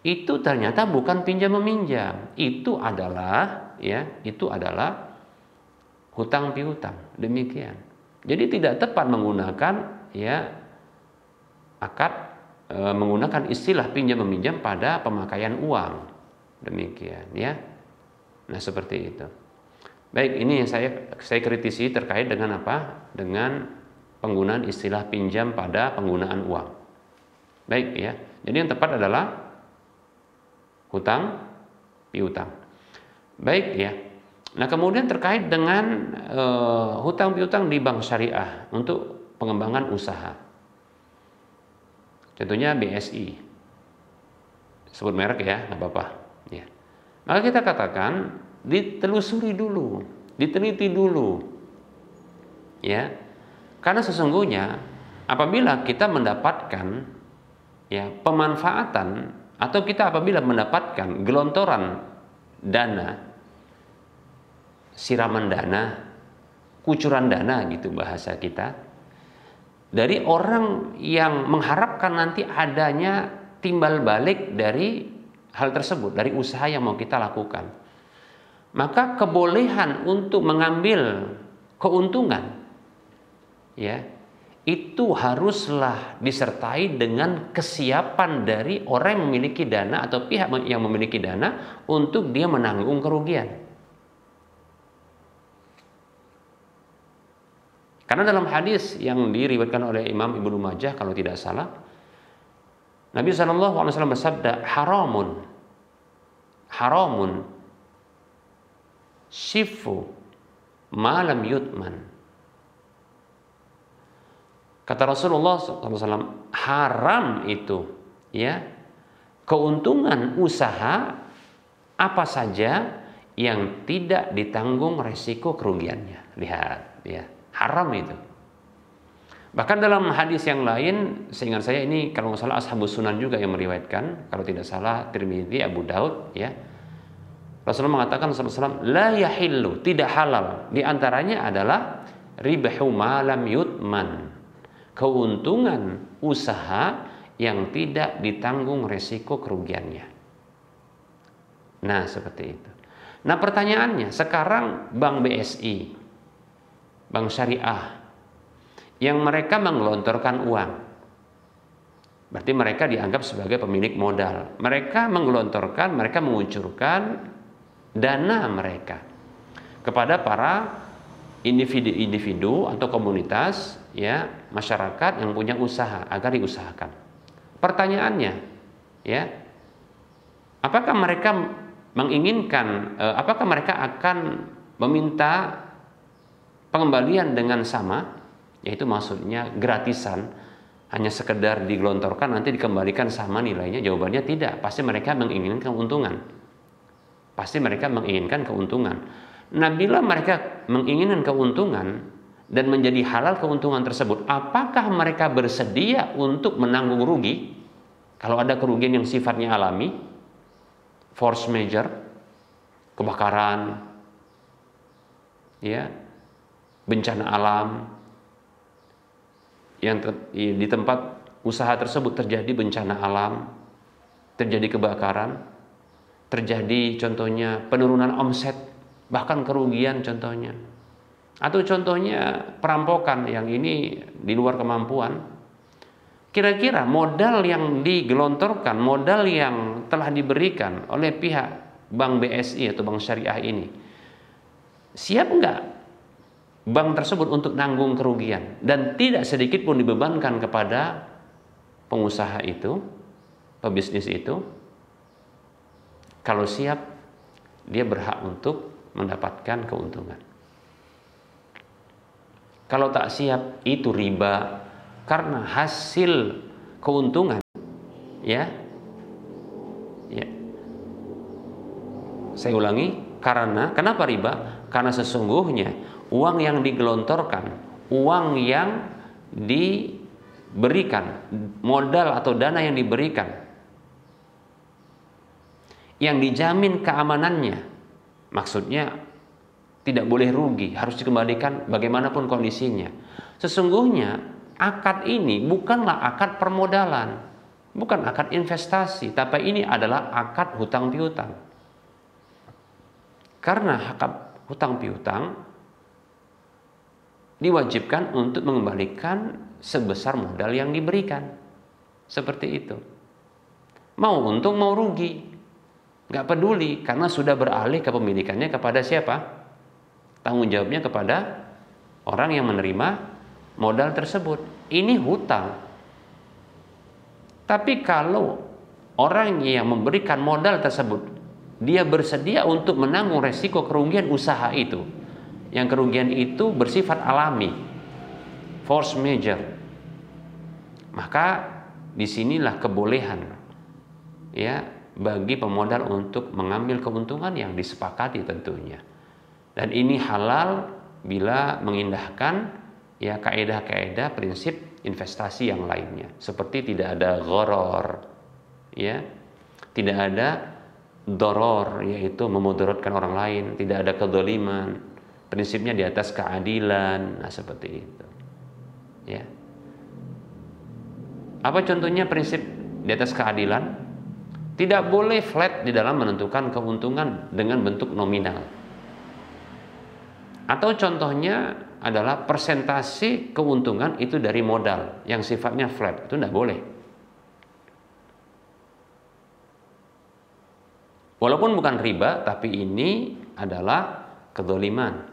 Speaker 2: itu ternyata bukan pinjam meminjam, itu adalah hutang piutang. Demikian. Jadi tidak tepat menggunakan menggunakan istilah pinjam meminjam pada pemakaian uang. Demikian ya. Nah seperti itu. Baik, ini yang saya kritisi terkait dengan apa? Dengan penggunaan istilah pinjam pada penggunaan uang. Baik ya. Jadi yang tepat adalah hutang piutang. Baik ya. Nah kemudian terkait dengan hutang piutang di bank syariah untuk pengembangan usaha. Contohnya BSI. Sebut merek ya, nggak apa-apa. Ya. Maka kita katakan ditelusuri dulu, diteliti dulu. Ya. Karena sesungguhnya apabila kita mendapatkan pemanfaatan atau kita apabila mendapatkan gelontoran dana, siraman dana, kucuran dana gitu bahasa kita, dari orang yang mengharapkan nanti adanya timbal balik dari hal tersebut, dari usaha yang mau kita lakukan, maka kebolehan untuk mengambil keuntungan itu haruslah disertai dengan kesiapan dari orang yang memiliki dana atau pihak yang memiliki dana untuk dia menanggung kerugian. Karena dalam hadis yang diriwayatkan oleh Imam Ibnu Majah kalau tidak salah, Nabi SAW bersabda, haramun shifu malam yutman. Kata Rasulullah SAW, haram itu keuntungan usaha apa saja yang tidak ditanggung resiko kerugiannya. Lihat ya, haram itu. Bahkan dalam hadis yang lain, seingat saya ini kalau nggak salah Ashabus Sunan juga yang meriwayatkan, kalau tidak salah Tirmidzi, Abu Daud ya. Rasulullah mengatakan SAW, la yahillu, tidak halal. Di antaranya adalah ribahu malam yutman, keuntungan usaha yang tidak ditanggung resiko kerugiannya. Nah seperti itu. Nah pertanyaannya, sekarang Bank BSI, Bank Syariah, yang mereka menggelontorkan uang, Berarti mereka dianggap sebagai pemilik modal. Mereka menggelontorkan, mereka menguncurkan dana mereka kepada para individu-individu atau komunitas, ya, masyarakat yang punya usaha agar diusahakan. Pertanyaannya, ya, apakah mereka menginginkan, apakah mereka akan meminta pengembalian dengan sama, yaitu maksudnya gratisan, hanya sekedar digelontorkan nanti dikembalikan sama nilainya? Jawabannya tidak. Pasti mereka menginginkan keuntungan. Pasti mereka menginginkan keuntungan. Nah, bila mereka menginginkan keuntungan dan menjadi halal keuntungan tersebut, apakah mereka bersedia untuk menanggung rugi? Kalau ada kerugian yang sifatnya alami, force major, kebakaran, ya, bencana alam, yang di tempat usaha tersebut terjadi bencana alam, terjadi kebakaran, terjadi contohnya penurunan omset, bahkan kerugian contohnya, atau contohnya perampokan yang ini di luar kemampuan. Kira-kira modal yang digelontorkan, modal yang telah diberikan oleh pihak Bank BSI atau Bank Syariah ini, siap enggak bank tersebut untuk nanggung kerugian? Dan tidak sedikit pun dibebankan kepada pengusaha itu, pebisnis itu. Kalau siap, dia berhak untuk mendapatkan keuntungan. Kalau tak siap, itu riba, karena hasil keuntungan, ya. Saya ulangi, kenapa riba? Karena sesungguhnya uang yang digelontorkan, uang yang diberikan, modal atau dana yang diberikan, yang dijamin keamanannya, maksudnya tidak boleh rugi, harus dikembalikan bagaimanapun kondisinya. Sesungguhnya akad ini bukanlah akad permodalan, bukan akad investasi, tapi ini adalah akad hutang piutang. Karena akad hutang piutang diwajibkan untuk mengembalikan sebesar modal yang diberikan. Seperti itu. Mau untung mau rugi, nggak peduli, karena sudah beralih kepemilikannya kepada siapa? Tanggung jawabnya kepada orang yang menerima modal tersebut. Ini hutang. Tapi kalau orang yang memberikan modal tersebut, dia bersedia untuk menanggung resiko kerugian usaha itu, yang kerugian itu bersifat alami, force major, maka disinilah kebolehan, ya, bagi pemodal untuk mengambil keuntungan yang disepakati tentunya. Dan ini halal bila mengindahkan, ya, kaedah-kaedah prinsip investasi yang lainnya, seperti tidak ada gharar, ya, tidak ada doror, yaitu memudaratkan orang lain, tidak ada kedzaliman, prinsipnya di atas keadilan. Nah, seperti itu, ya. Apa contohnya prinsip di atas keadilan? Tidak boleh flat di dalam menentukan keuntungan dengan bentuk nominal. Atau contohnya adalah persentase keuntungan itu dari modal yang sifatnya flat, itu tidak boleh. Walaupun bukan riba, tapi ini adalah kedzaliman.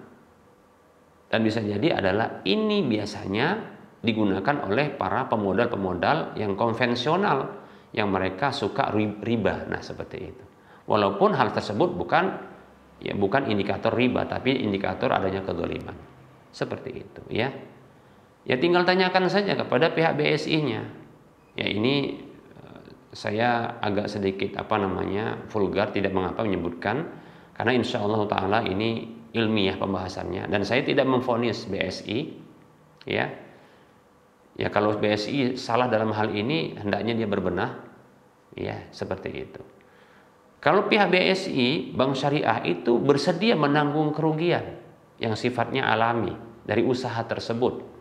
Speaker 2: Dan bisa jadi adalah ini biasanya digunakan oleh para pemodal-pemodal yang konvensional, yang mereka suka riba. Nah, seperti itu. Walaupun hal tersebut bukan indikator riba, tapi indikator adanya kedzaliman. Seperti itu, ya. Ya, tinggal tanyakan saja kepada pihak BSI-nya. Ya, ini saya agak sedikit vulgar, tidak mengapa menyebutkan, karena insya Allah Ta'ala ini ilmiah pembahasannya, dan saya tidak memvonis BSI, ya. Ya, kalau BSI salah dalam hal ini, hendaknya dia berbenah, ya, seperti itu. Kalau pihak BSI, Bank Syariah itu bersedia menanggung kerugian yang sifatnya alami dari usaha tersebut,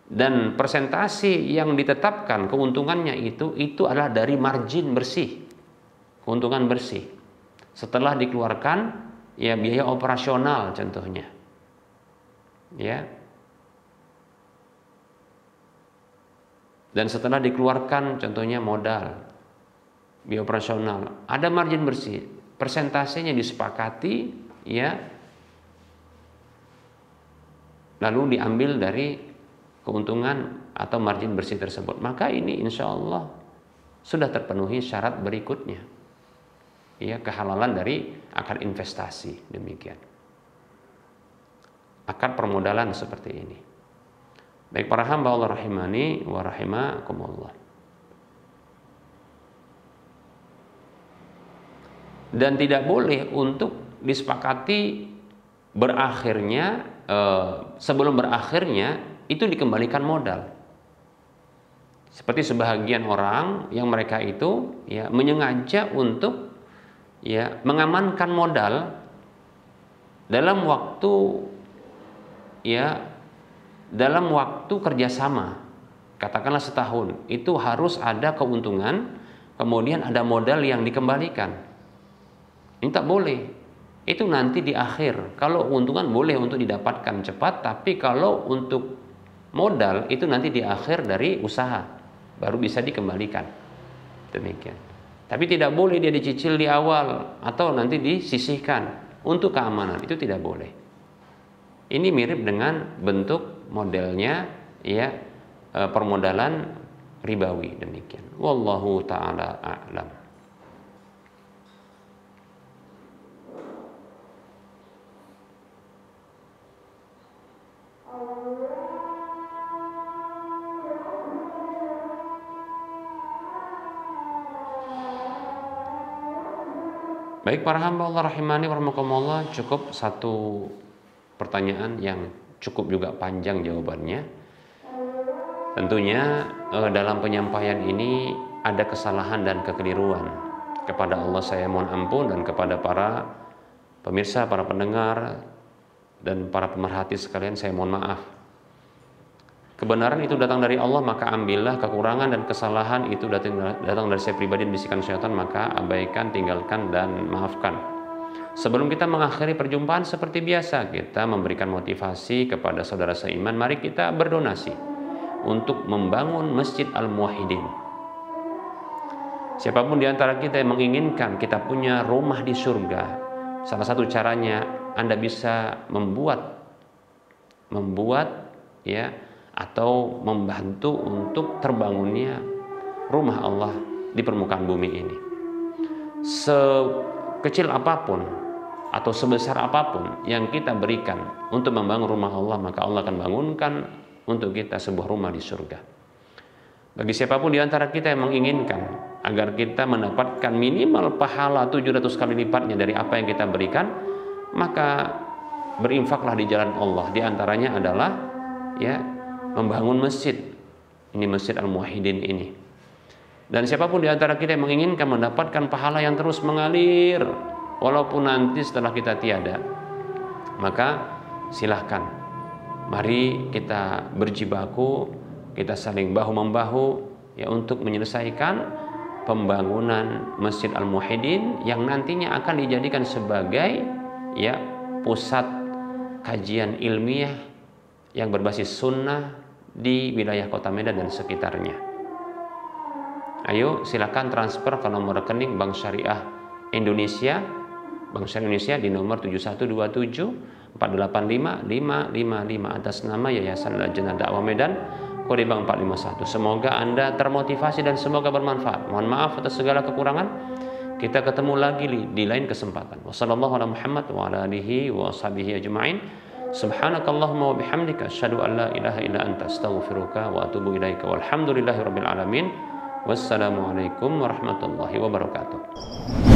Speaker 2: dan persentase yang ditetapkan keuntungannya itu adalah dari margin bersih, keuntungan bersih, setelah dikeluarkan, ya, biaya operasional contohnya, ya. Dan setelah dikeluarkan contohnya modal, biaya operasional, ada margin bersih, persentasenya disepakati, ya, lalu diambil dari keuntungan atau margin bersih tersebut, maka ini insya Allah sudah terpenuhi syarat berikutnya, ya, kehalalan dari akad investasi. Demikian akad permodalan seperti ini. Baik para hamba Allah rahimani wa rahimakumullah. Dan tidak boleh untuk disepakati berakhirnya, sebelum berakhirnya itu dikembalikan modal. Seperti sebahagian orang yang mereka itu, ya, menyengaja untuk, ya, mengamankan modal dalam waktu, ya, dalam waktu kerjasama, katakanlah setahun, itu harus ada keuntungan, kemudian ada modal yang dikembalikan. Ini tak boleh. Itu nanti di akhir. Kalau keuntungan boleh untuk didapatkan cepat, tapi kalau untuk modal itu nanti di akhir dari usaha, baru bisa dikembalikan. Demikian. Tapi tidak boleh dia dicicil di awal atau nanti disisihkan untuk keamanan. Itu tidak boleh. Ini mirip dengan bentuk modelnya, ya, permodalan ribawi. Demikian. Wallahu ta'ala a'lam. Baik para hamba Allah rahimani warahmatullah, cukup satu pertanyaan yang cukup juga panjang jawabannya. Tentunya dalam penyampaian ini ada kesalahan dan kekeliruan. Kepada Allah saya mohon ampun, dan kepada para pemirsa, para pendengar, dan para pemerhati sekalian saya mohon maaf. Kebenaran itu datang dari Allah, maka ambillah. Kekurangan dan kesalahan itu datang dari saya pribadi dan bisikan syaitan, maka abaikan, tinggalkan, dan maafkan. Sebelum kita mengakhiri perjumpaan, seperti biasa kita memberikan motivasi kepada saudara seiman. Mari kita berdonasi untuk membangun Masjid Al-Muwahhidin. Siapapun di antara kita yang menginginkan kita punya rumah di surga, salah satu caranya Anda bisa membuat, ya, atau membantu untuk terbangunnya rumah Allah di permukaan bumi ini. Sekecil apapun atau sebesar apapun yang kita berikan untuk membangun rumah Allah, maka Allah akan bangunkan untuk kita sebuah rumah di surga. Bagi siapapun di antara kita yang menginginkan agar kita mendapatkan minimal pahala 700 kali lipatnya dari apa yang kita berikan, maka berinfaklah di jalan Allah. Di antaranya adalah, ya, membangun masjid. Ini Masjid Al-Muwahhidin ini. Dan siapapun di antara kita yang menginginkan mendapatkan pahala yang terus mengalir walaupun nanti setelah kita tiada, maka silahkan. Mari kita berjibaku, kita saling bahu-membahu, ya, untuk menyelesaikan pembangunan Masjid Al-Muwahhidin yang nantinya akan dijadikan sebagai, ya, pusat kajian ilmiah yang berbasis sunnah di wilayah Kota Medan dan sekitarnya. Ayo silakan transfer ke nomor rekening Bank Syariah Indonesia, Bank Syariah Indonesia di nomor 7127 485 555 atas nama Yayasan Lajnah Dakwah Medan, kode bank 451. Semoga Anda termotivasi dan semoga bermanfaat. Mohon maaf atas segala kekurangan. Kita ketemu lagi di lain kesempatan. Wassalamualaikum warahmatullahi wabarakatuh. Subhanakallahumma wa bihamdika asyhadu an la ilaha illa anta astaghfiruka wa atubu ilaika. Walhamdulillahirabbil alamin. Wassalamualaikum warahmatullahi wabarakatuh.